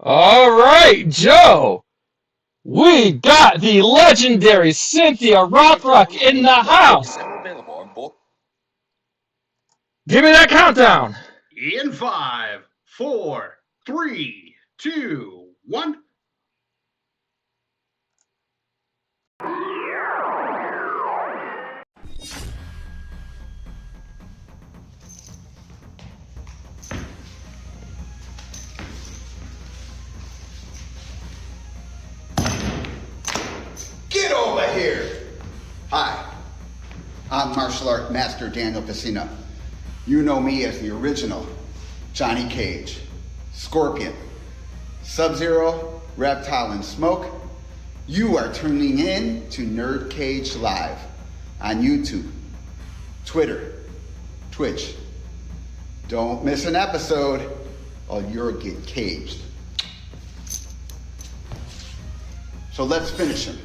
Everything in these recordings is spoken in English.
All right, Joe. We got the legendary Cynthia Rothrock in the house. Give me that countdown. In 5, 4, 3, 2, 1. Get over here! Hi, I'm martial art master Daniel Pacino. You know me as the original Johnny Cage, Scorpion, Sub-Zero, Reptile, and Smoke. You are tuning in to NerdCage Live on YouTube, Twitter, Twitch. Don't miss an episode or you'll get caged. So let's finish him.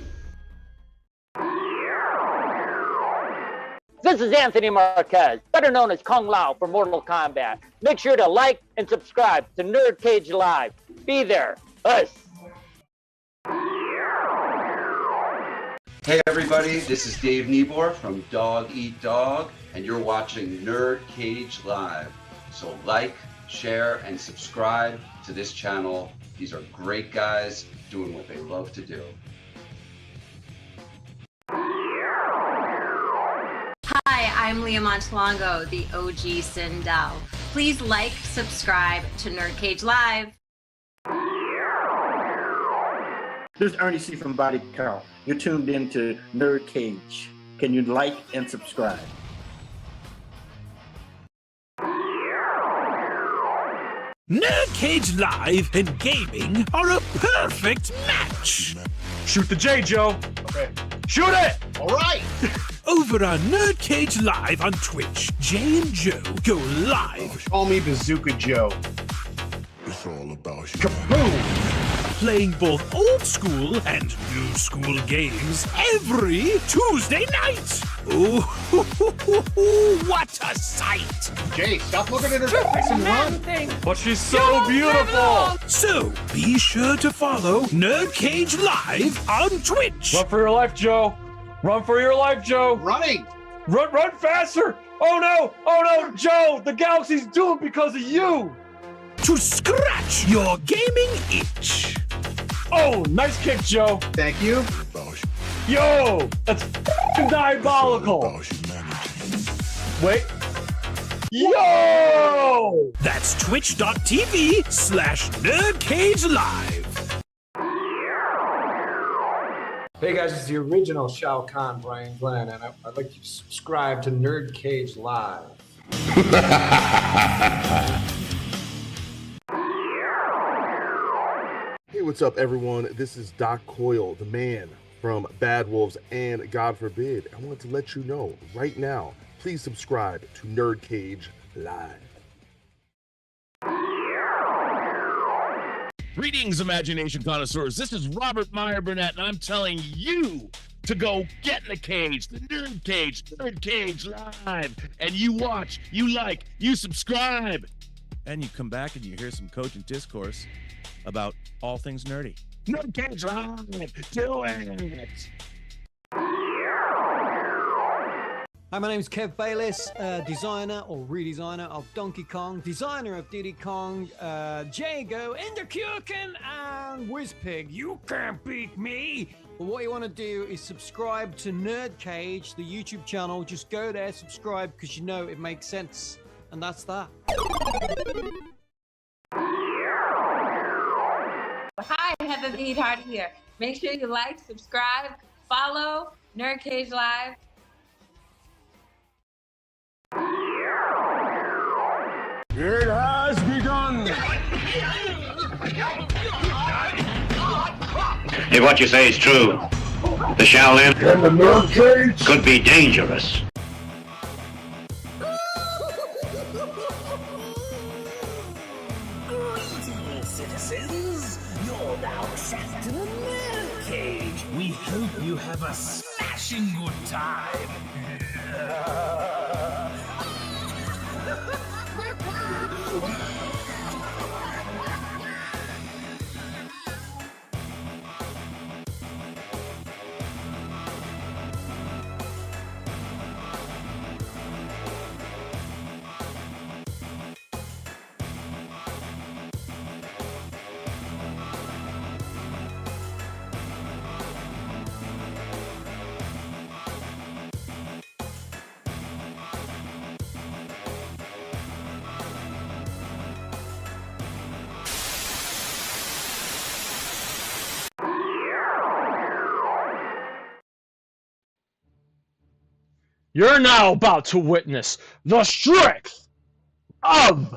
This is Anthony Marquez, better known as Kung Lao for Mortal Kombat. Make sure to like and subscribe to NerdCage Live. Be there. Us. Hey everybody, this is Dave Niebor from Dog Eat Dog, and you're watching NerdCage Live. So like, share, and subscribe to this channel. These are great guys doing what they love to do. Hi, I'm Leah Montalongo, the OG Sindel. Please like, subscribe to NerdCage Live. This is Ernie C. from Body Count. You're tuned in to NerdCage. Can you like and subscribe? NerdCage Live and gaming are a perfect match. Shoot the J, Joe. Okay. Shoot it. All right. Over on NerdCage Live on Twitch, Jay and Joe go live. Call me Bazooka Joe. It's all about you. Kaboom! Playing both old school and new school games every Tuesday night. Ooh, what a sight! Jay, stop looking at her face and run. But she's so beautiful. So be sure to follow NerdCage Live on Twitch. Run for your life, Joe. Run for your life, Joe. Running. Run faster. Oh no, Joe. The galaxy's doomed because of you. To scratch your gaming itch. Oh, nice kick, Joe. Thank you. Yo, that's diabolical. Wait. Yo! That's twitch.tv/NerdCageLive. Hey guys, it's the original Shao Kahn, Brian Glenn, and I'd like you to subscribe to NerdCage Live. Hey, what's up, everyone? This is Doc Coyle, the man from Bad Wolves and God Forbid. I wanted to let you know right now, please subscribe to NerdCage Live. Greetings, imagination connoisseurs. This is Robert Meyer Burnett, and I'm telling you to go get in the cage, the NerdCage Live, and you watch, you like, you subscribe. And you come back and you hear some cogent discourse about all things nerdy. NerdCage Live, do it. Hi, my name is Kev Bayless, designer or redesigner of Donkey Kong, designer of Diddy Kong, Jago, Enderkurken, and Whizpig. You can't beat me! But what you want to do is subscribe to NerdCage, the YouTube channel. Just go there, subscribe, because you know it makes sense. And that's that. Hi, Heather the Heart here. Make sure you like, subscribe, follow NerdCage Live. It has begun. If what you say is true, the Shaolin And the NerdCage could be dangerous. Greetings, citizens. You're now trapped in a NerdCage. We hope you have a smashing good time. You're now about to witness the strength of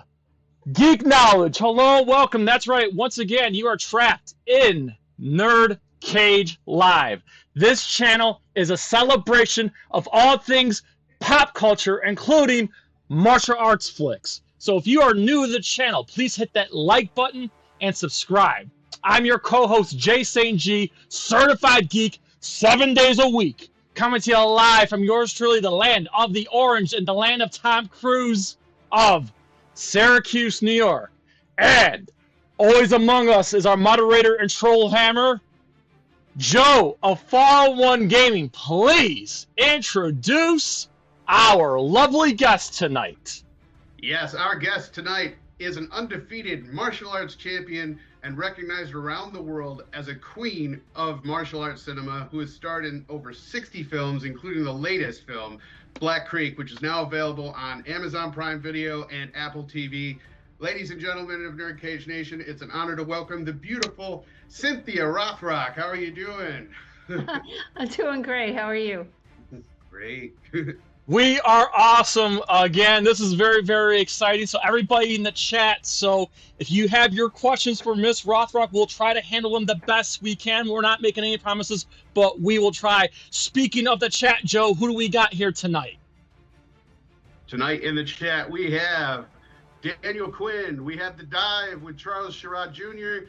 geek knowledge. Hello, welcome. That's right. Once again, you are trapped in Nerd Cage Live. This channel is a celebration of all things pop culture, including martial arts flicks. So if you are new to the channel, please hit that like button and subscribe. I'm your co-host, Jay St. G, certified geek, 7 days a week. Coming to you live from yours truly, the land of the orange and the land of Tom Cruise of Syracuse, New York. And always among us is our moderator and troll hammer, Joe of FallenOne Gaming. Please introduce our lovely guest tonight. Yes, our guest tonight is an undefeated martial arts champion and recognized around the world as a queen of martial arts cinema, who has starred in over 60 films, including the latest film, Black Creek, which is now available on Amazon Prime Video and Apple TV. Ladies and gentlemen of NerdCage Nation, it's an honor to welcome the beautiful Cynthia Rothrock. How are you doing? I'm doing great. How are you? Great. We are awesome. Again, this is very, very exciting. So everybody in the chat, so if you have your questions for Miss Rothrock, we'll try to handle them the best we can. We're not making any promises, but we will try. Speaking of the chat, Joe, who do we got here tonight? Tonight in the chat, we have Daniel Quinn. We have The Dive with Charles Sherrod Jr.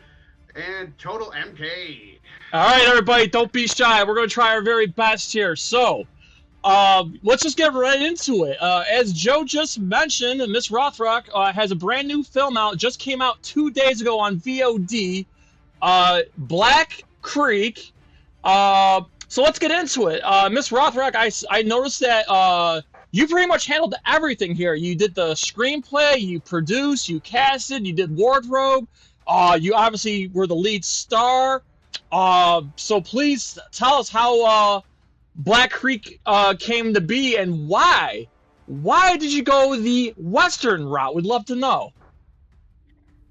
and Total MK. All right, everybody, don't be shy. We're going to try our very best here. So, let's just get right into it. As Joe just mentioned, Miss Rothrock has a brand new film out. Just came out 2 days ago on VOD. Black Creek. So let's get into it. Miss Rothrock, I noticed that you pretty much handled everything here. You did the screenplay, you produced, you casted, you did wardrobe. You obviously were the lead star. So please tell us how Black Creek came to be and why. Why did you go the Western route? We'd love to know.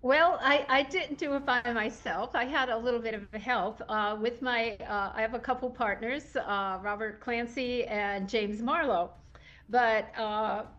Well, I didn't do it by myself. I had a little bit of help with my, I have a couple partners, Robert Clancy and James Marlowe. But,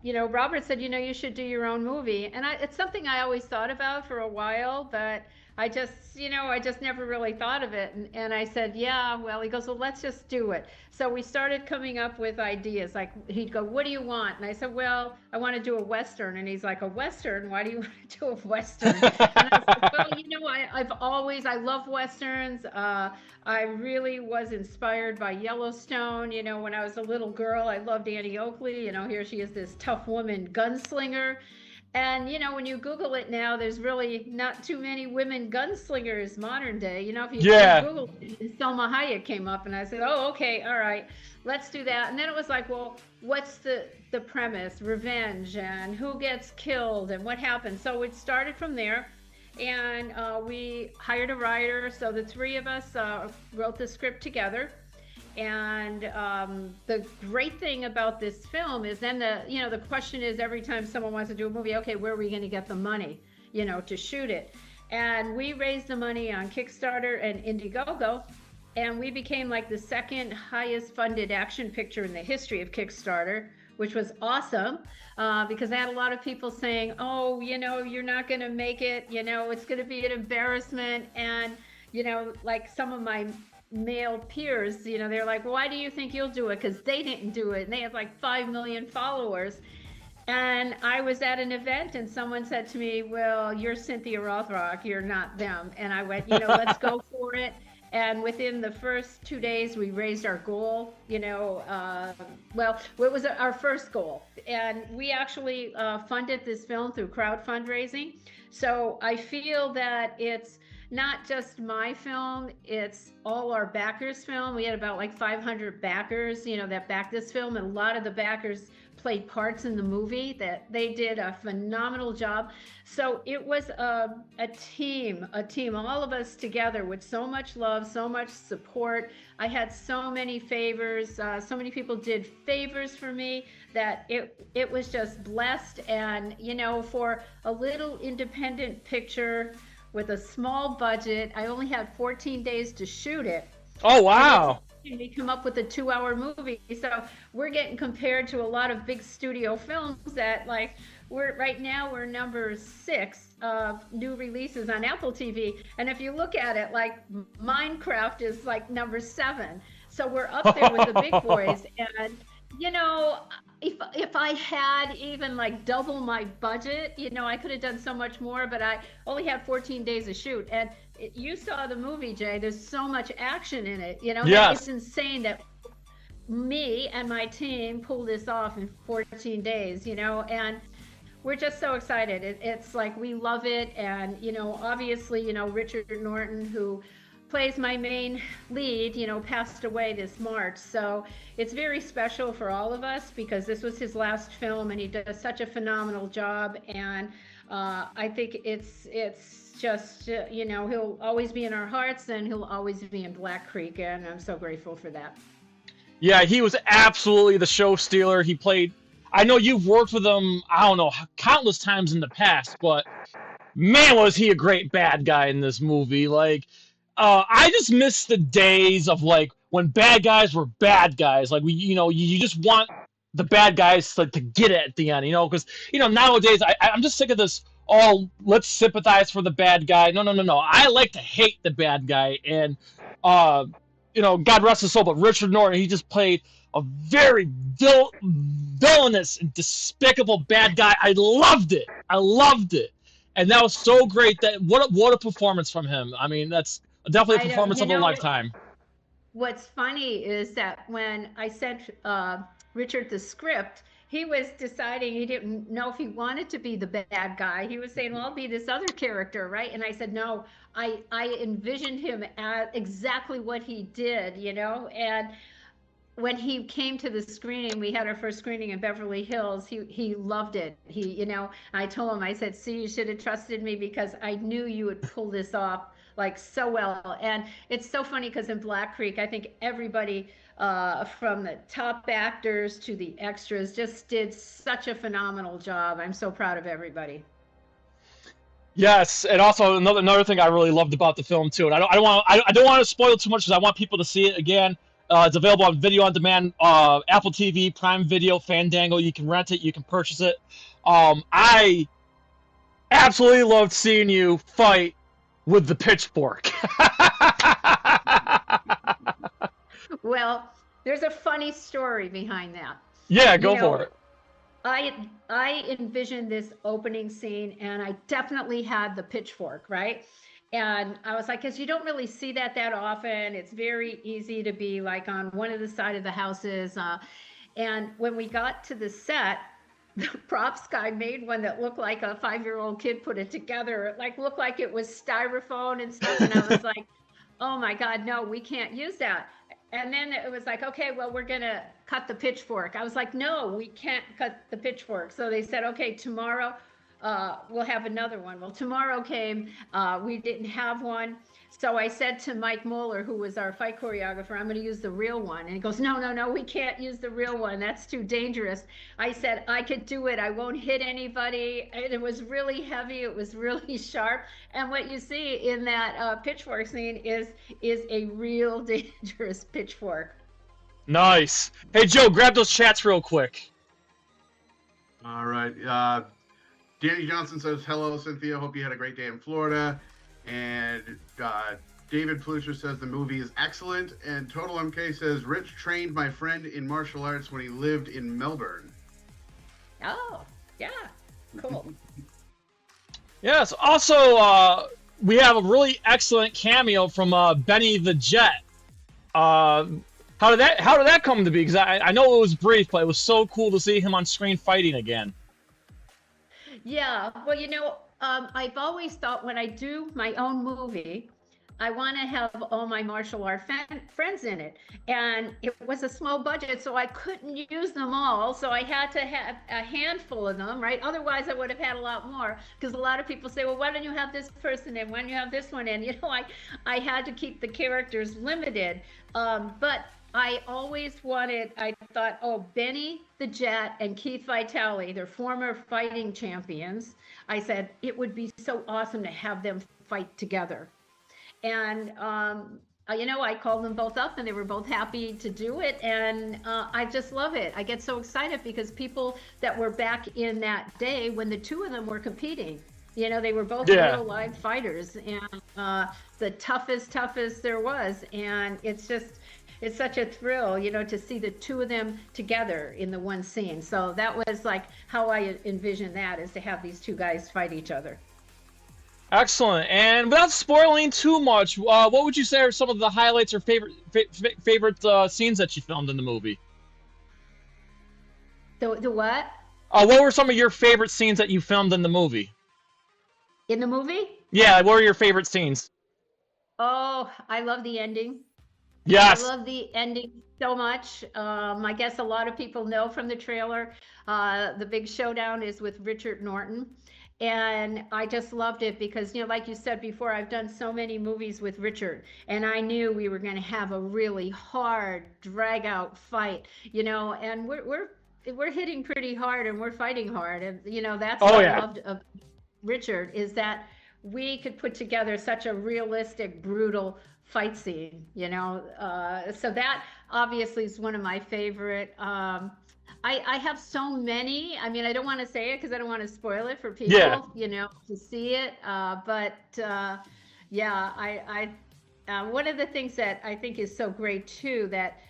you know, Robert said, you know, you should do your own movie. And it's something I always thought about for a while, but I just, you know, I just never really thought of it. And I said, yeah, well, he goes, well, let's just do it. So we started coming up with ideas. Like, he'd go, what do you want? And I said, well, I want to do a Western. And he's like, a Western? Why do you want to do a Western? And I said, well, you know, I love Westerns. I really was inspired by Yellowstone. You know, when I was a little girl, I loved Annie Oakley. You know, here she is, this tough woman gunslinger. And, you know, when you Google it now, there's really not too many women gunslingers modern day. You know, if you Google it, Selma Hayek came up, and I said, oh, okay, all right, let's do that. And then it was like, well, what's the premise? Revenge, and who gets killed, and what happens? So it started from there, and we hired a writer. So the three of us wrote the script together. And the great thing about this film is then the question is, every time someone wants to do a movie, okay, where are we going to get the money, you know, to shoot it? And we raised the money on Kickstarter and Indiegogo, and we became like the second highest funded action picture in the history of Kickstarter, which was awesome because I had a lot of people saying, oh, you know, you're not going to make it, you know, it's going to be an embarrassment. And, you know, like some of my male peers, you know, they're like, why do you think you'll do it? Because they didn't do it, and they have like 5 million followers. And I was at an event, and someone said to me, well, you're Cynthia Rothrock, you're not them. And I went, you know, let's go for it. And within the first 2 days, we raised our goal, you know, well, it was our first goal. And we actually funded this film through crowd fundraising. So I feel that it's not just my film, it's all our backers' film. We had about like 500 backers, you know, that backed this film, and a lot of the backers played parts in the movie. That they did a phenomenal job. So it was a team, all of us together with so much love, so much support. I had so many favors, so many people did favors for me that it was just blessed. And, you know, for a little independent picture with a small budget, I only had 14 days to shoot it. Oh, wow. and we come up with a 2-hour movie. So we're getting compared to a lot of big studio films that like right now we're number 6 of new releases on Apple TV. And if you look at it, like Minecraft is like number 7. So we're up there with the big boys. And you know, if I had even like double my budget, you know, I could have done so much more, but I only had 14 days to shoot. And you saw the movie, Jay. There's so much action in it, you know. Yes. It's insane that me and my team pulled this off in 14 days, you know, and we're just so excited. It's like we love it. And, you know, obviously, you know, Richard Norton, who plays my main lead, you know, passed away this March. So it's very special for all of us because this was his last film and he does such a phenomenal job. And I think it's just, you know, he'll always be in our hearts and he'll always be in Black Creek. And I'm so grateful for that. Yeah, he was absolutely the show stealer. He played, I know you've worked with him, I don't know, countless times in the past, but man, was he a great bad guy in this movie. Like, I just miss the days of like when bad guys were bad guys. Like you know, you just want the bad guys to get it at the end, you know, because you know nowadays I'm just sick of this. Oh, let's sympathize for the bad guy. No. I like to hate the bad guy, and you know, God rest his soul, but Richard Norton, he just played a very villainous and despicable bad guy. I loved it, and that was so great. That what a performance from him. I mean, that's definitely a performance of a lifetime. What's funny is that when I sent Richard the script, he was deciding he didn't know if he wanted to be the bad guy. He was saying, well, I'll be this other character, right? And I said, no, I envisioned him as exactly what he did, you know? And when he came to the screening, we had our first screening in Beverly Hills, he loved it. He, you know, I told him, I said, see, you should have trusted me because I knew you would pull this off like so well. And it's so funny because in Black Creek, I think everybody from the top actors to the extras just did such a phenomenal job. I'm so proud of everybody. Yes, and also another thing I really loved about the film too, and I don't want to spoil too much because I want people to see it again. It's available on video on demand, Apple TV, Prime Video, Fandango. You can rent it, you can purchase it. I absolutely loved seeing you fight with the pitchfork. Well, there's a funny story behind that. Yeah, go for it. I envisioned this opening scene, and I definitely had the pitchfork, right? And I was like, because you don't really see that often. It's very easy to be like on one of the side of the houses. And when we got to the set, the props guy made one that looked like a 5-year-old kid put it together. It like looked like it was styrofoam and stuff. And I was like, oh my God, no, we can't use that. And then it was like, okay, well, we're going to cut the pitchfork. I was like, no, we can't cut the pitchfork. So they said, okay, tomorrow we'll have another one. Well, tomorrow came, we didn't have one. So I said to Mike Moeller, who was our fight choreographer, I'm going to use the real one. And he goes, no, we can't use the real one. That's too dangerous. I said, I could do it. I won't hit anybody. And it was really heavy. It was really sharp. And what you see in that pitchfork scene is a real dangerous pitchfork. Nice. Hey, Joe, grab those chats real quick. All right. Danny Johnson says, hello, Cynthia. Hope you had a great day in Florida. And David Plusher says the movie is excellent. And Total MK says, Rich trained my friend in martial arts when he lived in Melbourne. Oh, yeah. Cool. Yes. Also, we have a really excellent cameo from Benny the Jet. How did that come to be? Because I know it was brief, but it was so cool to see him on screen fighting again. Yeah. Well, you know, I've always thought when I do my own movie, I want to have all my martial art friends in it. And it was a small budget, so I couldn't use them all. So I had to have a handful of them, right? Otherwise, I would have had a lot more. Because a lot of people say, well, why don't you have this person in? Why don't you have this one in? You know, I had to keep the characters limited. But I always wanted, I thought, oh, Benny the Jet and Keith Vitale, they're former fighting champions. I said, it would be so awesome to have them fight together. And I called them both up and they were both happy to do it. And I just love it. I get so excited because people that were back in that day when the two of them were competing, they were both real live fighters and the toughest there was. And it's such a thrill, to see the two of them together in the one scene. So that was like how I envisioned that, is to have these two guys fight each other. Excellent. And without spoiling too much, what would you say are some of the highlights or favorite scenes that you filmed in the movie? The what? What were some of your favorite scenes that you filmed in the movie? In the movie? Yeah, what were your favorite scenes? Oh, I love the ending. Yes. I love the ending so much. I guess a lot of people know from the trailer, the big showdown is with Richard Norton. And I just loved it because, like you said before, I've done so many movies with Richard, and I knew we were going to have a really hard, drag-out fight, and we're hitting pretty hard and we're fighting hard, and that's what I loved of Richard, is that we could put together such a realistic, brutal fight scene, so that obviously is one of my favorite. I have so many. I mean, I don't want to say it because I don't want to spoil it for people, to see it. One of the things that I think is so great too, that,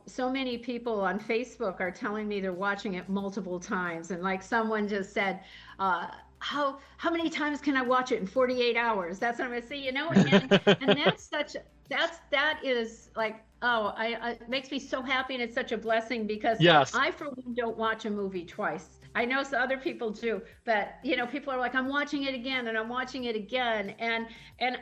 so many people on Facebook are telling me they're watching it multiple times. And like someone just said, how many times can I watch it in 48 hours? That's what I'm going to say, and that is like, it makes me so happy, and it's such a blessing because I, for one, don't watch a movie twice. I know some other people do, but people are like, I'm watching it again and I'm watching it again. And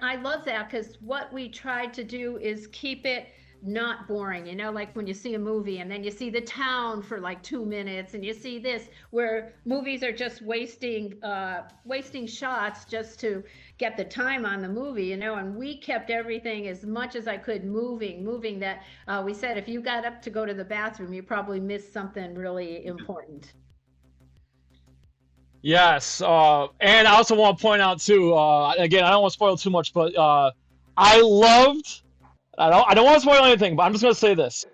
I love that, because what we tried to do is keep it not boring, like when you see a movie and then you see the town for like 2 minutes and you see this, where movies are just wasting shots just to get the time on the movie, and we kept everything as much as I could moving, that we said if you got up to go to the bathroom, you probably missed something really important. Yes, and I also want to point out too, again, I don't want to spoil too much, but I don't want to spoil anything, but I'm just going to say this.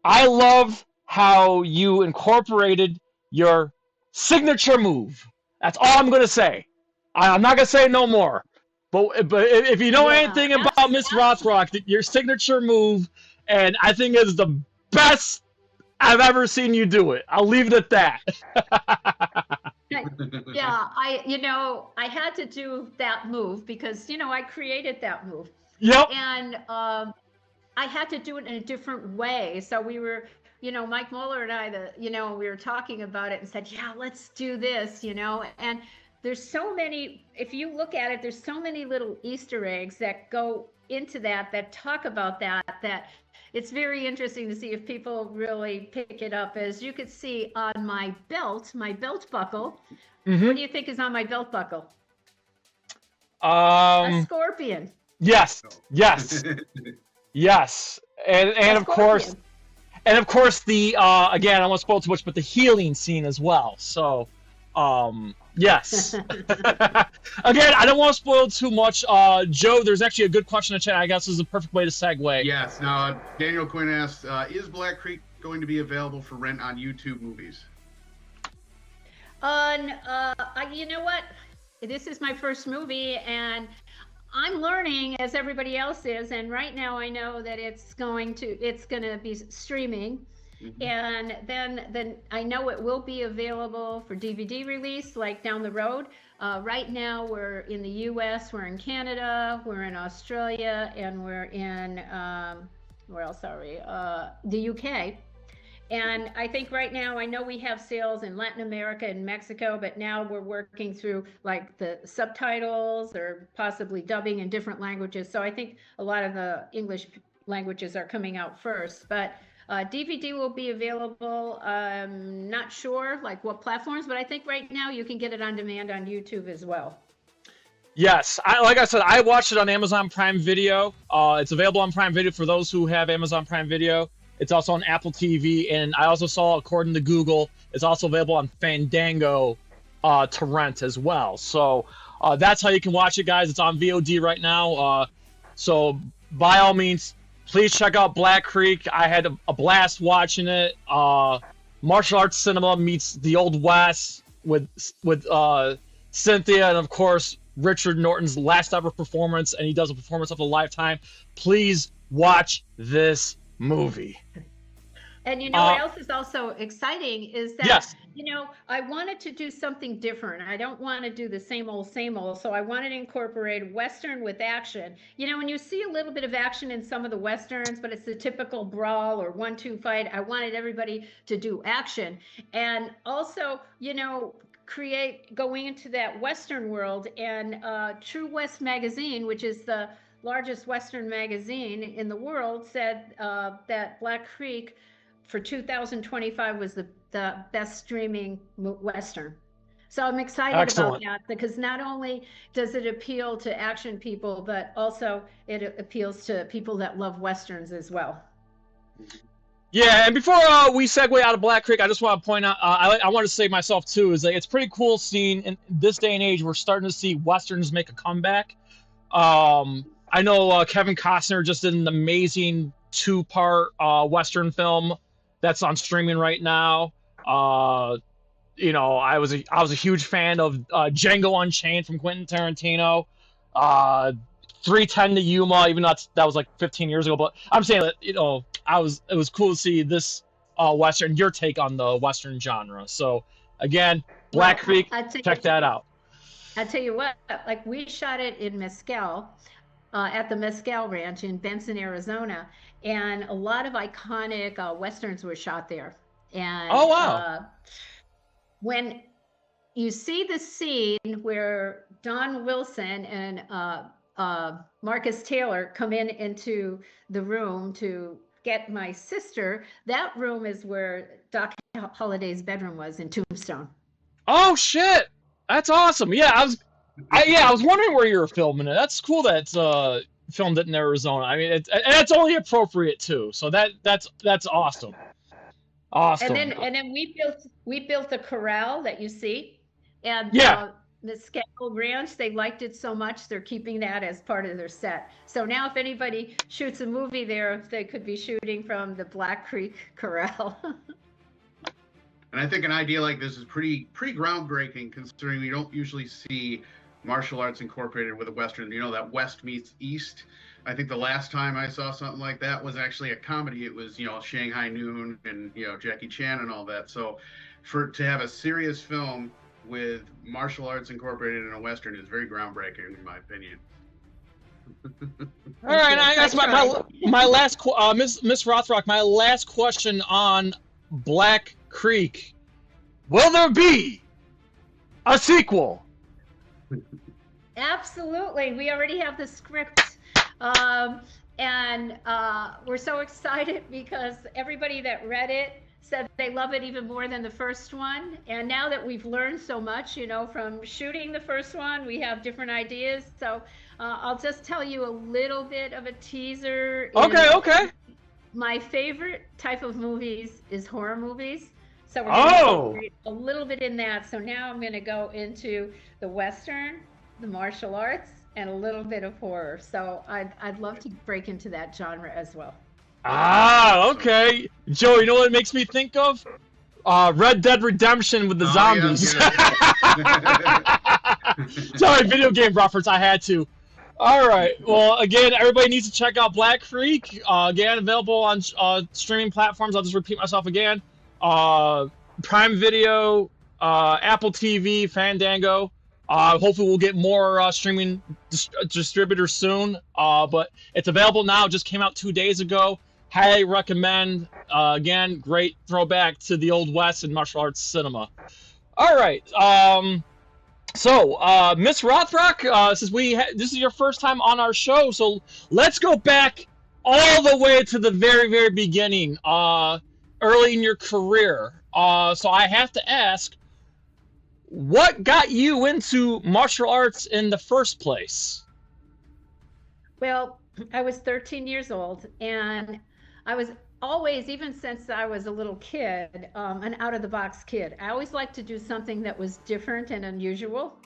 I love how you incorporated your signature move. That's all I'm going to say. I'm not going to say no more. But if you know anything about Miss Rothrock, your signature move, and I think is the best I've ever seen you do it. I'll leave it at that. Yeah, I had to do that move because, I created that move. Yep. And I had to do it in a different way. So we were, Mike Muller and I, we were talking about it and said, yeah, let's do this, and there's so many, if you look at it, there's so many little Easter eggs that go into that talk about that it's very interesting to see if people really pick it up. As you could see on my belt buckle, what do you think is on my belt buckle? A scorpion. Yes. Yes. And of course the again, I don't want to spoil too much, but the healing scene as well. So yes. Again, I don't want to spoil too much. Joe, there's actually a good question in the chat. I guess this is the perfect way to segue. Yes. Now, Daniel Quinn asked, is Black Creek going to be available for rent on YouTube Movies? You know what? This is my first movie, and I'm learning as everybody else is. And right now, I know that it's gonna be streaming. And then I know it will be available for DVD release, like down the road. Right now, we're in the U.S., we're in Canada, we're in Australia, and we're in where else are we? The U.K. And I think right now, I know we have sales in Latin America and Mexico, but now we're working through like the subtitles or possibly dubbing in different languages. So I think a lot of the English languages are coming out first, but DVD will be available. Not sure like what platforms, but I think right now you can get it on demand on YouTube as well. Yes, like I said, I watched it on Amazon Prime Video. It's available on Prime Video for those who have Amazon Prime Video. It's also on Apple TV, and I also saw, according to Google, it's also available on Fandango to rent as well. So that's how you can watch it, guys. It's on VOD right now. So by all means, please check out Black Creek. I had a blast watching it. Martial arts cinema meets the Old West with Cynthia, and of course Richard Norton's last ever performance, and he does a performance of a lifetime. Please watch this movie. And you know what else is also exciting is that, yes. you know, I wanted to do something different. I don't want to do the same old, so I wanted to incorporate Western with action. You know, when you see a little bit of action in some of the Westerns, but it's the typical brawl or 1-2 fight, I wanted everybody to do action. And also, you know, going into that Western world. And True West magazine, which is the largest Western magazine in the world, said that Black Creek for 2025 was the best streaming Western. So I'm excited about that, because not only does it appeal to action people, but also it appeals to people that love Westerns as well. Yeah, and before we segue out of Black Creek, I just want to point out, I want to say myself too, is that it's pretty cool seeing in this day and age, we're starting to see Westerns make a comeback. I know Kevin Costner just did an amazing 2-part Western film that's on streaming right now. You know, I was a huge fan of Django Unchained from Quentin Tarantino. 310 to Yuma, even though that was like 15 years ago. But I'm saying that, you know, it was cool to see this Western, your take on the Western genre. So again, Black Creek, check that out. I tell you what, like we shot it in Mescal, at the Mescal Ranch in Benson, Arizona, and a lot of iconic Westerns were shot there. And oh wow! When you see the scene where Don Wilson and Marcus Taylor come into the room to get my sister, that room is where Doc Holliday's bedroom was in Tombstone. Oh shit! That's awesome. Yeah, I was wondering where you were filming it. That's cool that it's filmed it in Arizona. I mean, it's only appropriate too. So that's awesome. Awesome. And then we built the corral that you see, and Mescal Ranch, they liked it so much they're keeping that as part of their set. So now if anybody shoots a movie there, they could be shooting from the Black Creek Corral. And I think an idea like this is pretty groundbreaking, considering we don't usually see martial arts incorporated with a Western. You know, that West meets East. I think the last time I saw something like that was actually a comedy. It was, you know, Shanghai Noon and, you know, Jackie Chan and all that. So to have a serious film with martial arts incorporated in a Western is very groundbreaking, in my opinion. All right, I guess my last Miss Rothrock, my last question on Black Creek: will there be a sequel? Absolutely, we already have the script, and we're so excited because everybody that read it said they love it even more than the first one. And now that we've learned so much, you know, from shooting the first one, we have different ideas. So I'll just tell you a little bit of a teaser. Okay. My favorite type of movies is horror movies. So we're going to incorporate a little bit in that. So now I'm going to go into the Western, the martial arts, and a little bit of horror. So I'd love to break into that genre as well. Okay. Joe, you know what it makes me think of? Red Dead Redemption with the zombies. Sorry, video game reference, I had to. All right. Well, again, everybody needs to check out Black Creek. Again, available on streaming platforms. I'll just repeat myself again. Prime Video, Apple TV, Fandango. Hopefully we'll get more streaming distributors soon. But it's available now. Just came out 2 days ago. Highly recommend. Again, great throwback to the Old West and martial arts cinema. All right. So, Miss Rothrock, since this is your first time on our show, so let's go back all the way to the very, very beginning, early in your career. So I have to ask, what got you into martial arts in the first place? Well, I was 13 years old, and I was always, even since I was a little kid, an out-of-the-box kid. I always liked to do something that was different and unusual.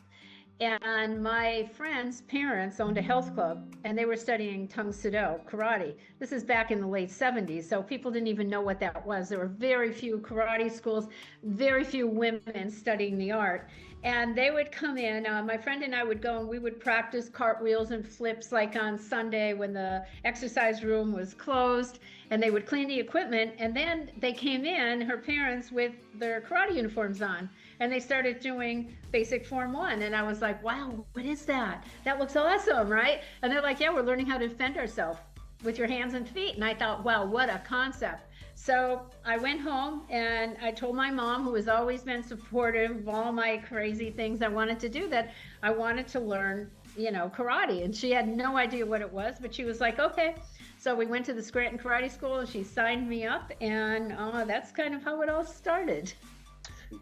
And my friend's parents owned a health club, and they were studying Tung Sido, karate. This is back in the late 70s, so people didn't even know what that was. There were very few karate schools, very few women studying the art. And they would come in, my friend and I would go and we would practice cartwheels and flips like on Sunday when the exercise room was closed, and they would clean the equipment. And then they came in, her parents, with their karate uniforms on, and they started doing basic Form 1. And I was like, wow, what is that? That looks awesome, right? And they're like, yeah, we're learning how to defend ourselves with your hands and feet. And I thought, wow, what a concept. So I went home and I told my mom, who has always been supportive of all my crazy things I wanted to do, that I wanted to learn, you know, karate. And she had no idea what it was, but she was like, okay. So we went to the Scranton Karate School and she signed me up, and that's kind of how it all started.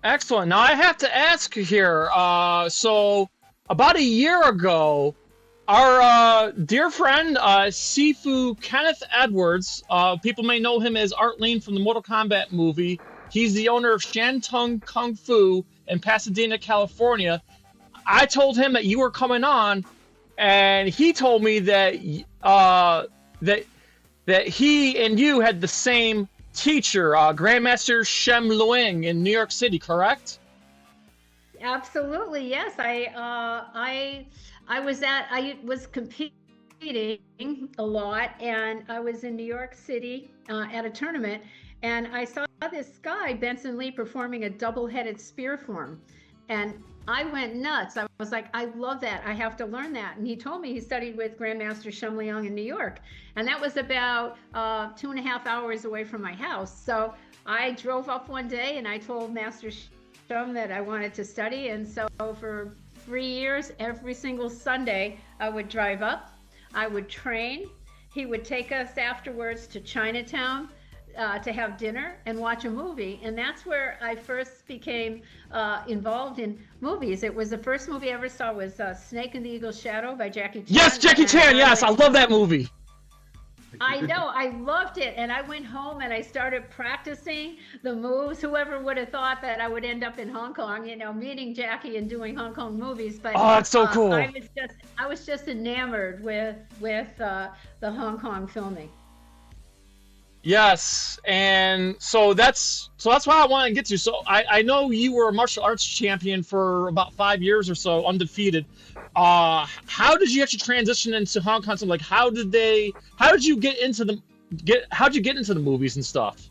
Excellent. Now I have to ask here, so about a year ago, our dear friend, Sifu Kenneth Edwards, people may know him as Art Lean from the Mortal Kombat movie. He's the owner of Shantung Kung Fu in Pasadena, California. I told him that you were coming on, and he told me that that he and you had the same teacher, Grandmaster Shem Luing in New York City, correct? Absolutely, yes. I was competing a lot, and I was in New York City at a tournament, and I saw this guy, Benson Lee, performing a double-headed spear form, and I went nuts. I was like, I love that. I have to learn that. And he told me he studied with Grandmaster Shem Leong in New York, and that was about 2.5 hours away from my house. So I drove up one day, and I told Master Shem that I wanted to study, and so for 3 years, every single Sunday, I would drive up, I would train. He would take us afterwards to Chinatown to have dinner and watch a movie. And that's where I first became involved in movies. It was the first movie I ever saw was Snake and the Eagle's Shadow by Jackie Chan. Yes, Jackie Chan, yes, I love that movie. I know, I loved it. And I went home and I started practicing the moves. Whoever would have thought that I would end up in Hong Kong, you know, meeting Jackie and doing Hong Kong movies. But oh, that's so cool. I was just enamored with the Hong Kong filming. Yes, and so that's why I want to get to. So I know you were a martial arts champion for about 5 years or so, undefeated. How did you actually transition into Hong Kong? So like, how did you get into the movies and stuff?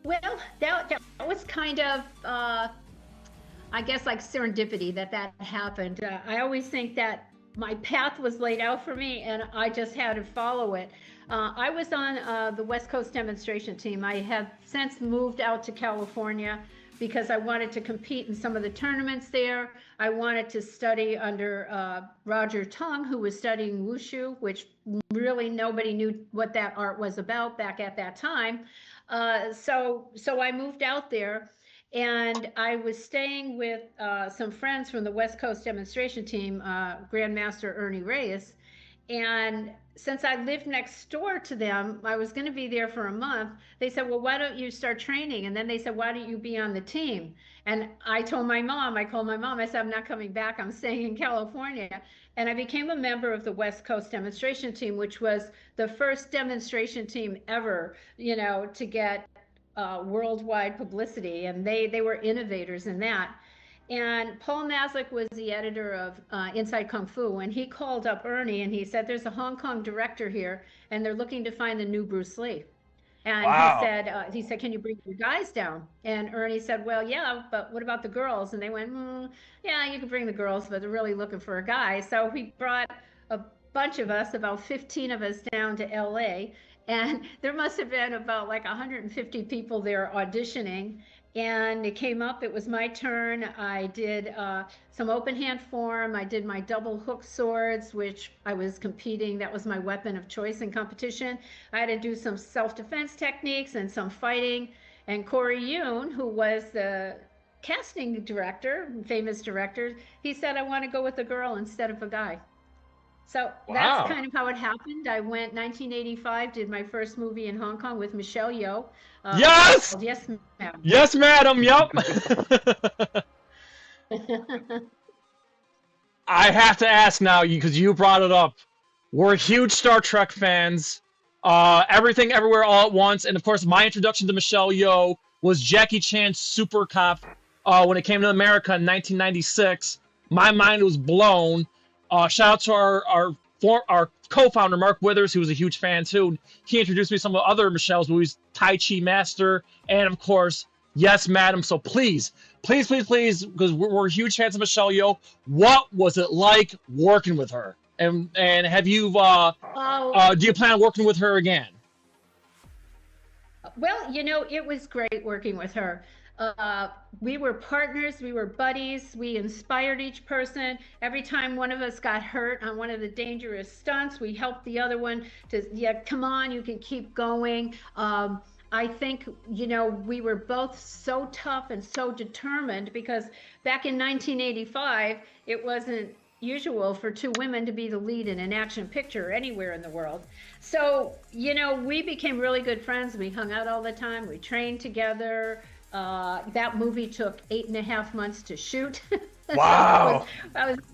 Well, that was kind of I guess like serendipity that happened. I always think that my path was laid out for me and I just had to follow it. I was on the West Coast demonstration team. I have since moved out to California because I wanted to compete in some of the tournaments there. I wanted to study under Roger Tung, who was studying Wushu, which really nobody knew what that art was about back at that time. So I moved out there, and I was staying with some friends from the West Coast demonstration team, Grandmaster Ernie Reyes. And since I lived next door to them, I was going to be there for a month. They said, well, why don't you start training? And then they said, why don't you be on the team? And I told my mom, I called my mom, I said, I'm not coming back. I'm staying in California. And I became a member of the West Coast demonstration team, which was the first demonstration team ever, you know, to get worldwide publicity. And they were innovators in that. And Paul Mazik was the editor of Inside Kung Fu, and he called up Ernie and he said, there's a Hong Kong director here, and they're looking to find the new Bruce Lee. And wow. He said, can you bring your guys down? And Ernie said, well, yeah, but what about the girls? And they went, yeah, you can bring the girls, but they're really looking for a guy. So he brought a bunch of us, about 15 of us, down to LA. And there must have been about like 150 people there auditioning. And it came up, it was my turn. I did some open hand form. I did my double hook swords, which I was competing. That was my weapon of choice in competition. I had to do some self-defense techniques and some fighting. And Corey Yoon, who was the casting director, famous director, he said, I want to go with a girl instead of a guy. So that's kind of how it happened. I went 1985, did my first movie in Hong Kong with Michelle Yeoh. Yes! Yes, ma'am. Yes, madam. Yep. I have to ask now, because you brought it up. We're huge Star Trek fans. Everything, Everywhere, All at Once, and of course, my introduction to Michelle Yeoh was Jackie Chan's Super Cop when it came to America in 1996. My mind was blown. Shout out to our co-founder Mark Withers, who was a huge fan too. He introduced me to some of the other Michelle's movies, Tai Chi Master, and of course, Yes, Madam. So please, because we're huge fans of Michelle Yeoh. What was it like working with her? And have you do you plan on working with her again? Well, it was great working with her. We were partners, we were buddies, we inspired each person. Every time one of us got hurt on one of the dangerous stunts, we helped the other one to, come on, you can keep going. I think, we were both so tough and so determined, because back in 1985, it wasn't usual for two women to be the lead in an action picture anywhere in the world. So, we became really good friends. We hung out all the time. We trained together. That movie took 8.5 months to shoot. Wow.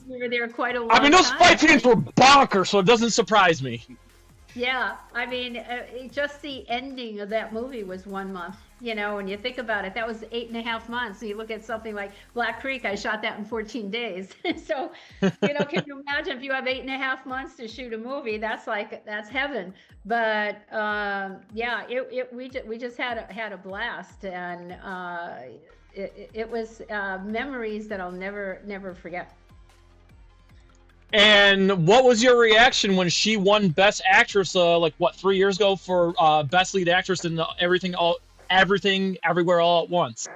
We were there quite a long time. I mean, those fight scenes were bonkers, so it doesn't surprise me. Yeah, I mean, just the ending of that movie was 1 month. When you think about it, that was 8.5 months. So you look at something like Black Creek, I shot that in 14 days. So, can you imagine if you have 8.5 months to shoot a movie? That's heaven. But yeah, we just had a blast, and it was memories that I'll never forget. And what was your reaction when she won Best Actress, 3 years ago for Best Lead Actress in Everything, Everywhere, All at Once?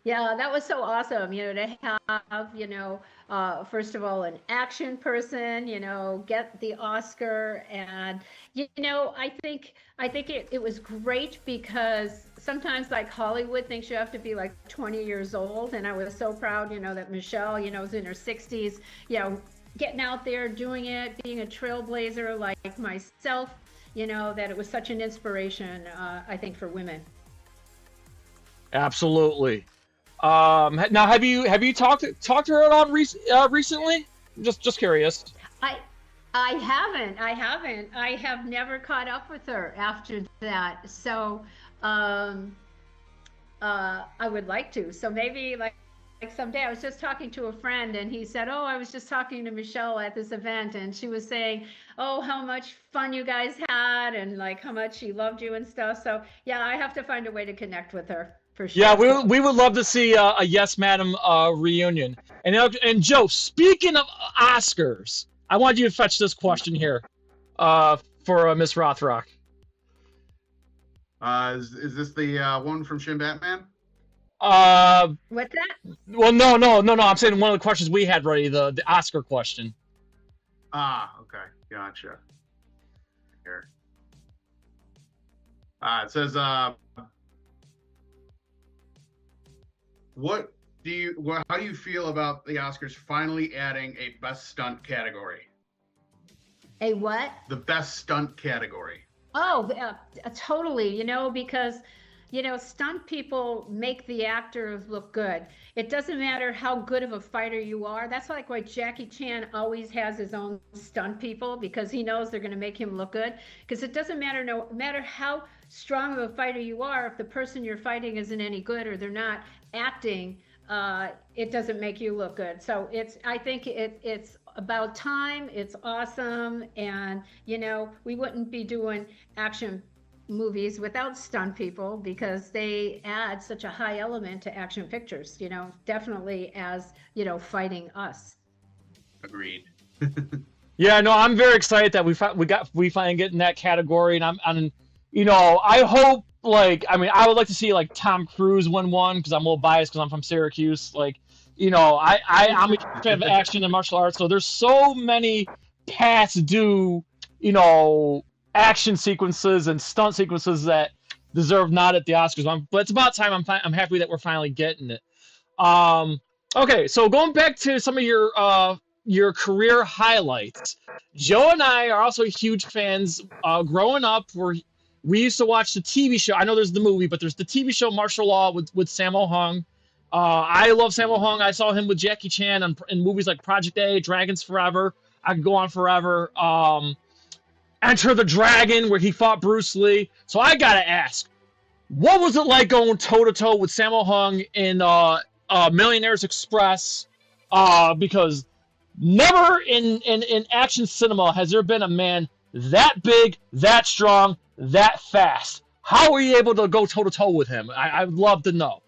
Yeah, that was so awesome, to have, first of all, an action person, get the Oscar. And, I think it was great, because sometimes, like, Hollywood thinks you have to be like 20 years old. And I was so proud, that Michelle, is in her 60s, getting out there, doing it, being a trailblazer like myself, that it was such an inspiration, I think, for women. Absolutely. Now, have you talked to her at all recently? Just curious. I haven't. I have never caught up with her after that. So, I would like to. So maybe like someday. I was just talking to a friend, and he said, "Oh, I was just talking to Michelle at this event, and she was saying, oh, how much fun you guys had, and like how much she loved you and stuff." So yeah, I have to find a way to connect with her for sure. Yeah, we would love to see a Yes, Madam reunion. And Joe, speaking of Oscars, I wanted you to fetch this question here for Miss Rothrock. Is this the one from Shin Batman? What's that? Well, no. I'm saying one of the questions we had ready, the Oscar question. Okay, gotcha. Here. It says, how do you feel about the Oscars finally adding a Best Stunt category? A what? The Best Stunt category. Oh, totally. Because stunt people make the actors look good. It doesn't matter how good of a fighter you are. That's like why Jackie Chan always has his own stunt people, because he knows they're going to make him look good. Because it doesn't matter, no matter how strong of a fighter you are, if the person you're fighting isn't any good or they're not acting, it doesn't make you look good. So I think it's about time. It's awesome. And, we wouldn't be doing action movies without stunt people, because they add such a high element to action pictures, definitely as, fighting us. Agreed. Yeah, no, I'm very excited that we finally get in that category, and I'm I hope, I would like to see Tom Cruise win one, because I'm a little biased because I'm from Syracuse. I'm a huge fan of action and martial arts, so there's so many past due, action sequences and stunt sequences that deserve not at the Oscars. But it's about time. I'm happy that we're finally getting it. Okay, so going back to some of your career highlights, Joe and I are also huge fans. Growing up, we used to watch the TV show. I know there's the movie, but there's the TV show Martial Law with Sammo Hung. I love Sammo Hung. I saw him with Jackie Chan in movies like Project A, Dragons Forever. I could go on forever. Enter the Dragon, where he fought Bruce Lee. So I gotta ask, what was it like going toe-to-toe with Sammo Hung in Millionaires Express? Because never in action cinema has there been a man that big, that strong, that fast. How were you able to go toe-to-toe with him? I'd love to know.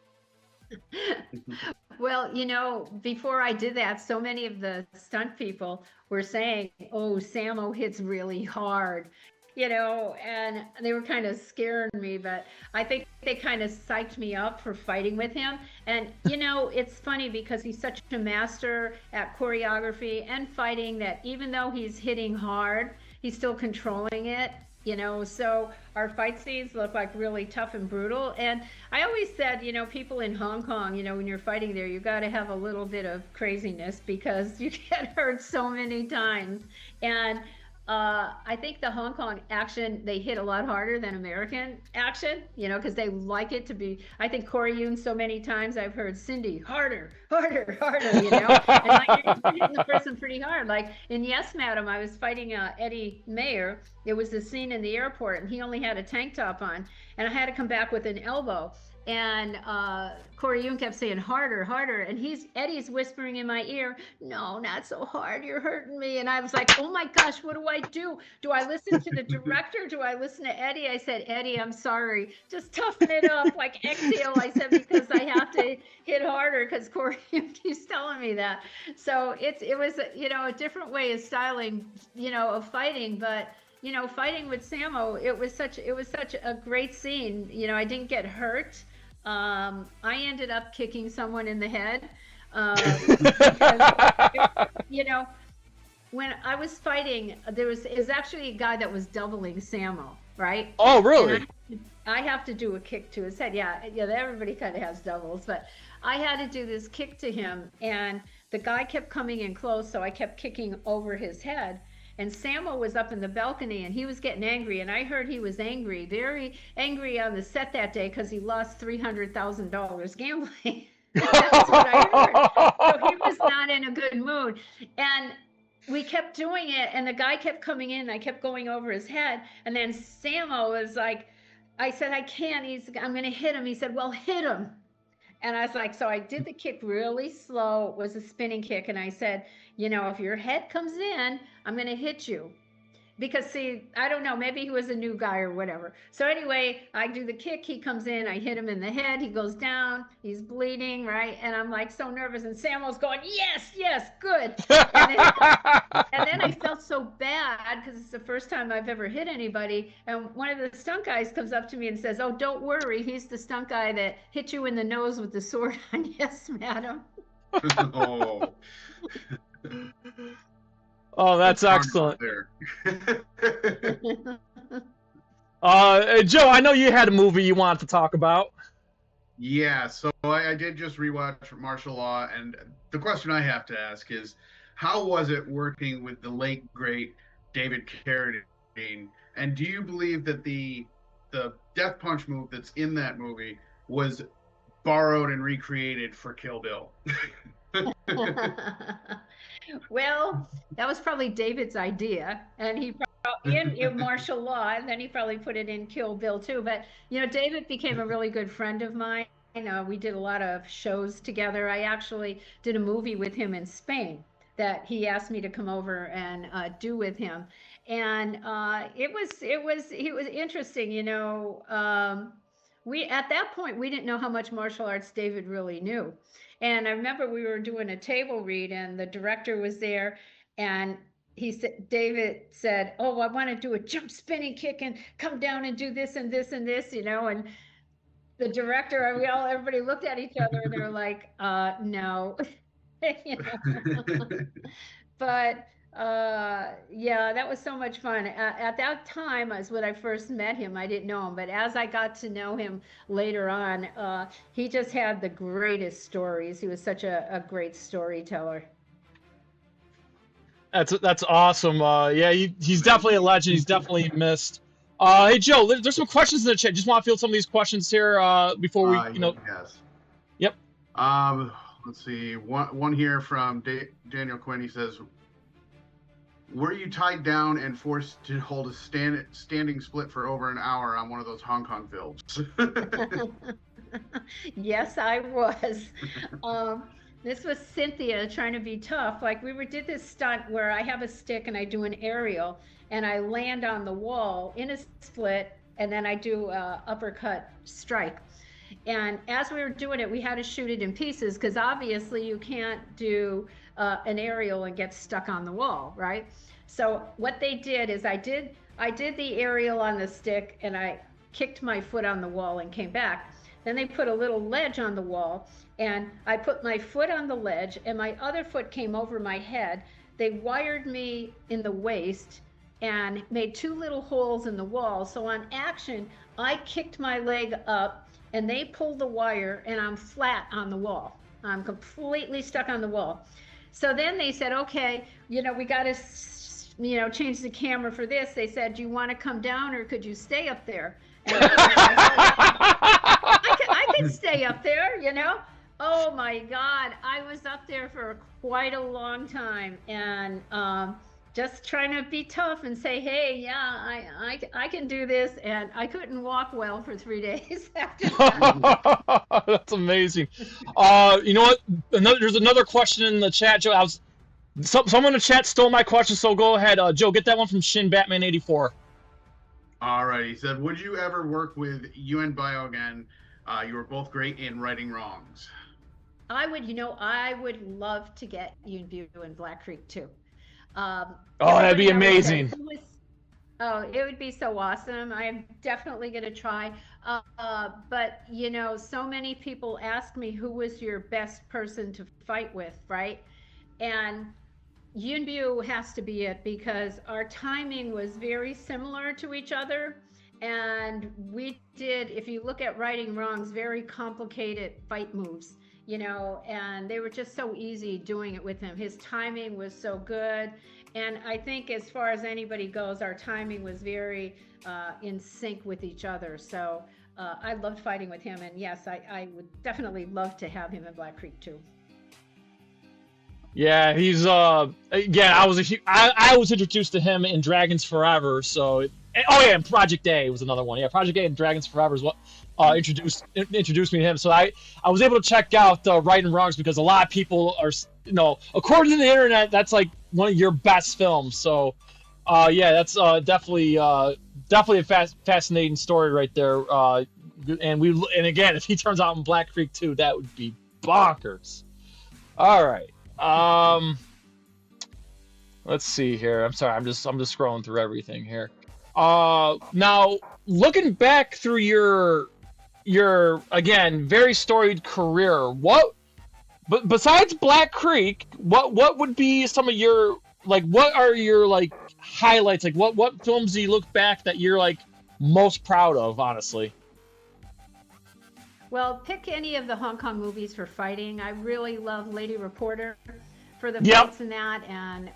Well, you know, before I did that, so many of the stunt people were saying, oh, Sammo hits really hard, you know, and they were kind of scaring me, but I think they kind of psyched me up for fighting with him. And, you know, it's funny because he's such a master at choreography and fighting that even though he's hitting hard, he's still controlling it. You know, so our fight scenes look like really tough and brutal. And I always said, you know, people in Hong Kong, you know, when you're fighting there, you got to have a little bit of craziness because you get hurt so many times. And I think the Hong Kong action, they hit a lot harder than American action, you know, because they like it to be, I think Corey Yoon, so many times I've heard Cindy, harder, harder, harder, you know, and like you're hitting the person pretty hard. Like in Yes, Madam, I was fighting Eddie Mayer. It was the scene in the airport and he only had a tank top on and I had to come back with an elbow. And Corey Yoon kept saying harder, harder, and Eddie's whispering in my ear, no, not so hard, you're hurting me. And I was like, oh my gosh, what do I do? Do I listen to the director? Do I listen to Eddie? I said, Eddie, I'm sorry, just toughen it up, like exhale. I said, because I have to hit harder because Corey Yoon keeps telling me that. So it was, you know, a different way of styling, you know, of fighting, but you know, fighting with Sammo, it was such a great scene. You know, I didn't get hurt. I ended up kicking someone in the head. You know, when I was fighting, it was actually a guy that was doubling Sammo, right? Oh, really? I have to do a kick to his head. Yeah, everybody kind of has doubles, but I had to do this kick to him, and the guy kept coming in close, so I kept kicking over his head. And Sammo was up in the balcony and he was getting angry. And I heard he was angry, very angry on the set that day because he lost $300,000 gambling. That's what I heard. So he was not in a good mood. And we kept doing it and the guy kept coming in. I kept going over his head. And then Sammo was like, I said, I can't. I'm going to hit him. He said, well, hit him. And I was like, so I did the kick really slow. It was a spinning kick. And I said, you know, if your head comes in, I'm going to hit you. Because, see, I don't know, maybe he was a new guy or whatever. So anyway, I do the kick. He comes in. I hit him in the head. He goes down. He's bleeding, right? And I'm like so nervous. And Sammo's going, yes, yes, good. And then I felt so bad because it's the first time I've ever hit anybody. And one of the stunt guys comes up to me and says, oh, don't worry. He's the stunt guy that hit you in the nose with the sword on Yes, Madam. Oh. Oh, that's excellent. Joe, I know you had a movie you wanted to talk about. Yeah, so I did just rewatch Martial Law, and the question I have to ask is, how was it working with the late, great David Carradine? And do you believe that the Death Punch move that's in that movie was borrowed and recreated for Kill Bill? Well, that was probably David's idea, and he probably in Martial Law, and then he probably put it in Kill Bill too. But you know, David became a really good friend of mine. We did a lot of shows together. I actually did a movie with him in Spain that he asked me to come over and do with him, and it was interesting. You know, we at that point we didn't know how much martial arts David really knew. And I remember we were doing a table read and the director was there and David said, oh, I want to do a jump spinning kick and come down and do this and this and this, you know, and the director, everybody looked at each other and they were like, no, you know? But yeah, that was so much fun. At that time is when I first met him. I didn't know him, but as I got to know him later on, he just had the greatest stories. He was such a great storyteller. That's awesome. Yeah, he's definitely a legend. He's definitely missed. Hey Joe, there's some questions in the chat. Just want to field some of these questions here before we, you know. Yes. Yep. Let's see. One here from Daniel Quinn. He says, "Were you tied down and forced to hold a standing split for over an hour on one of those Hong Kong films?" Yes, I was. This was Cynthia trying to be tough. Like we did this stunt where I have a stick and I do an aerial and I land on the wall in a split and then I do a uppercut strike. And as we were doing it, we had to shoot it in pieces because obviously you can't do an aerial and get stuck on the wall, right? So what they did is I did the aerial on the stick and I kicked my foot on the wall and came back. Then they put a little ledge on the wall and I put my foot on the ledge and my other foot came over my head. They wired me in the waist and made 2 little holes in the wall. So on action, I kicked my leg up and they pulled the wire and I'm flat on the wall. I'm completely stuck on the wall. So then they said, okay, we got to, change the camera for this. They said, do you want to come down or could you stay up there? And I can stay up there, Oh my God, I was up there for quite a long time and just trying to be tough and say, hey, yeah, I can do this. And I couldn't walk well for 3 days after that. That's amazing. You know what? There's another question in the chat, Joe. Someone in the chat stole my question, so go ahead. Joe, get that one from Shin Batman 84. All right. He said, would you ever work with Yuen Bio again? You were both great in righting wrongs. I would love to get Yuen Bio in Black Creek too. That'd be amazing. It would be so awesome. I'm definitely going to try. But, so many people ask me who was your best person to fight with, right? And Yuen Bio has to be it because our timing was very similar to each other. And we did, if you look at righting wrongs, very complicated fight moves. And they were just so easy doing it with him. His timing was so good. And I think as far as anybody goes, our timing was very in sync with each other. So I loved fighting with him. And yes, I would definitely love to have him in Black Creek too. Yeah, he's again, I was introduced to him in Dragons Forever, so and Project A was another one. Yeah, Project A and Dragons Forever is what introduced me to him. So I was able to check out Right and Wrongs because a lot of people are, according to the internet, that's like one of your best films. So yeah, that's definitely a fascinating story right there. And again, if he turns out in Black Creek 2, that would be bonkers. All right. Let's see here. I'm sorry. I'm just scrolling through everything here. Now looking back through your again very storied career, but besides Black Creek, what would be some of your what are your highlights? What films do you look back that you're most proud of, honestly? Well, pick any of the Hong Kong movies for fighting. I really love Lady Reporter for the fights in that. And,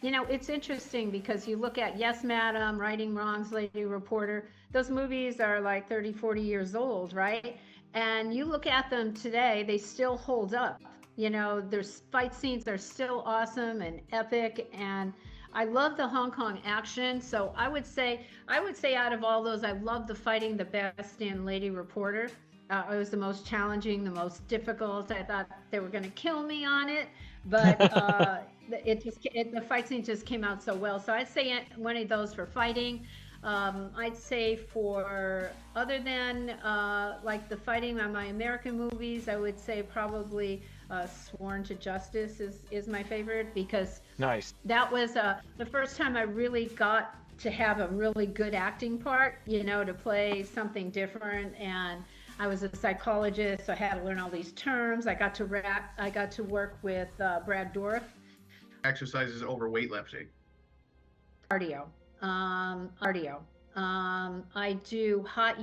it's interesting because you look at Yes, Madam, Righting Wrongs, Lady Reporter. Those movies are 30, 40 years old, right? And you look at them today, they still hold up. Their fight scenes are still awesome and epic. And I love the Hong Kong action. So I would say out of all those, I love the fighting the best in Lady Reporter. It was the most challenging, the most difficult. I thought they were going to kill me on it, but the fight scene just came out so well. So I'd say one of those for fighting. I'd say for other than the fighting on my American movies, I would say probably Sworn to Justice is my favorite because nice. That was the first time I really got to have a really good acting part, to play something different. And I was a psychologist, so I had to learn all these terms. I got to work with Brad Dourif. Exercises over weightlifting. Cardio. I do hot